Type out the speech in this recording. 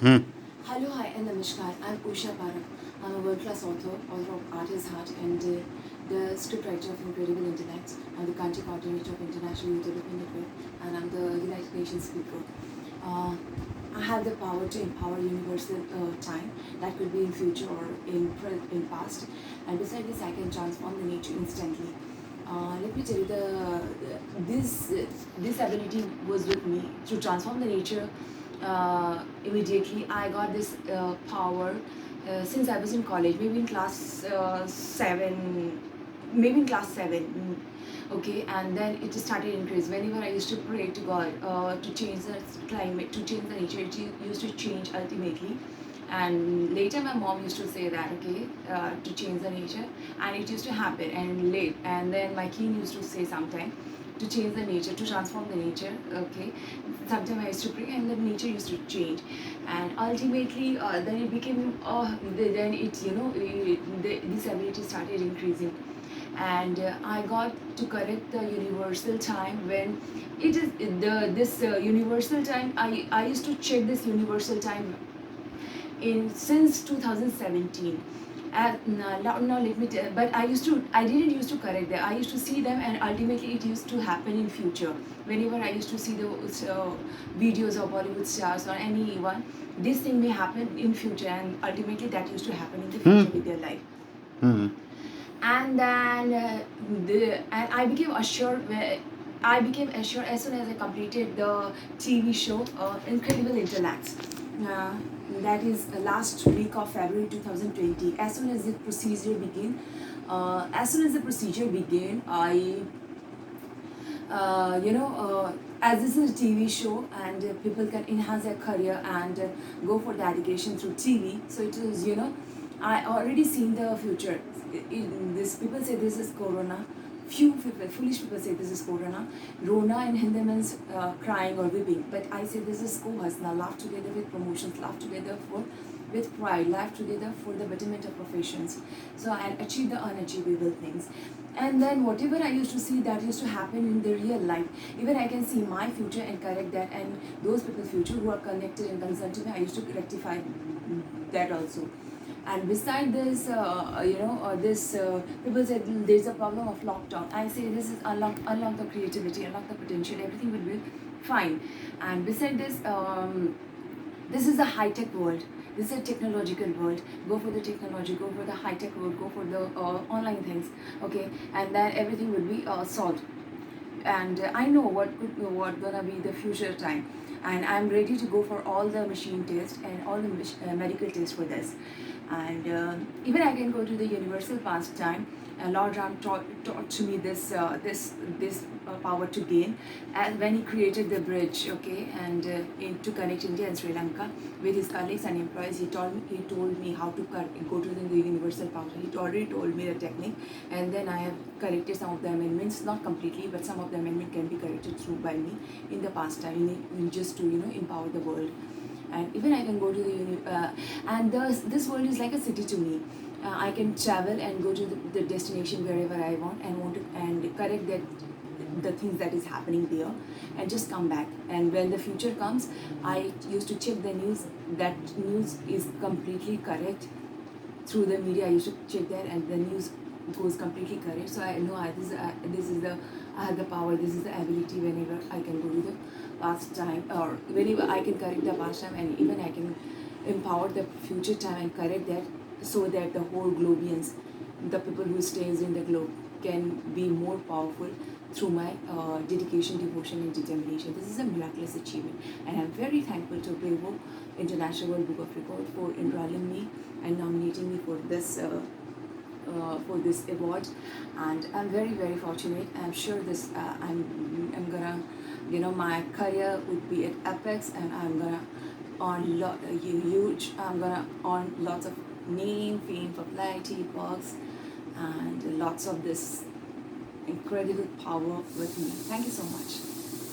Hmm. Hello, hi, and namaskar. I'm Usha Parak. I'm a world-class author of Art is Heart, and the scriptwriter of Incredible Intellects. I'm the country coordinator of International Youth Development Network, and I'm the United Nations speaker. Uh, I have the power to empower universal time that could be in future or in past. And besides this, I can transform the nature instantly. Let me tell you, this ability was with me to transform the nature. Immediately, I got this power since I was in college, maybe in class seven, maybe in class seven. Okay, and then it just started increase. Whenever I used to pray to God to change the climate, to change the nature, it used to change ultimately. And later, my mom used to say that, okay, to change the nature, and it used to happen. And then my king used to say sometime to change the nature, to transform the nature. Okay, sometimes I used to pray, and the nature used to change, and ultimately, then it became. Then it, this ability started increasing, and I got to correct the universal time when it is the this universal time. I used to check this universal time in since 2017. Now let me tell, but I didn't used to correct them. I used to see them, and ultimately it used to happen in future. Whenever I used to see the videos of Bollywood stars or anyone, this thing may happen in future, and ultimately that used to happen in the future with their life. Hmm. And then I became assured as soon as I completed the TV show Incredible Intellects. Uh, that is last week of February 2020. As soon as the procedure began, as this is a TV show and people can enhance their career and go for the education through TV. So it is, I already seen the future. This people say this is Corona. Few people, foolish people say this is Corona. Rona in Hindi means crying or weeping. But I say this is Kohasna, laugh together with promotions, laugh together for with pride, laugh together for the betterment of professions. So and achieve the unachievable things. And then whatever I used to see that used to happen in the real life, even I can see my future and correct that, and those people's future who are connected and concerned to me, I used to rectify that also. And beside this, this people said there's a problem of lockdown. I say this is unlock the creativity, unlock the potential. Everything will be fine. And beside this, this is a high-tech world. This is a technological world. Go for the technology, go for the high-tech world, go for the online things. Okay, and then everything will be solved. And I know what gonna be the future time, and I'm ready to go for all the machine tests and all the medical tests for this. And even I can go to the universal past time. Lord Ram taught to me this power to gain, and when he created the bridge, okay, and to connect India and Sri Lanka with his colleagues and employees, he told me how to go to the universal power. He already told me the technique, and then I have corrected some of the amendments, not completely, but some of the amendment can be corrected through by me in the past time, just to empower the world. And even I can go to and this world is like a city to me. I can travel and go to the destination wherever I want to and correct the things that is happening there, and just come back. And when the future comes, I used to check the news. That news is completely correct through the media. I used to check that, and the news goes completely correct. So I know this is the I have the power. This is the ability. Whenever I can go to the past time, or whenever I can correct the past time, and even I can empower the future time and correct that, so that the whole Globians, the people who stays in the globe, can be more powerful through my dedication, devotion, and determination. This is a miraculous achievement, and I'm very thankful to Brevo International World Book of Record for enrolling me and nominating me for this award. And I'm very fortunate. I'm sure I'm gonna, my career would be at apex, and I'm gonna huge. I'm gonna earn lots of name, fame, popularity, perks, and lots of this incredible power with me. Thank you so much.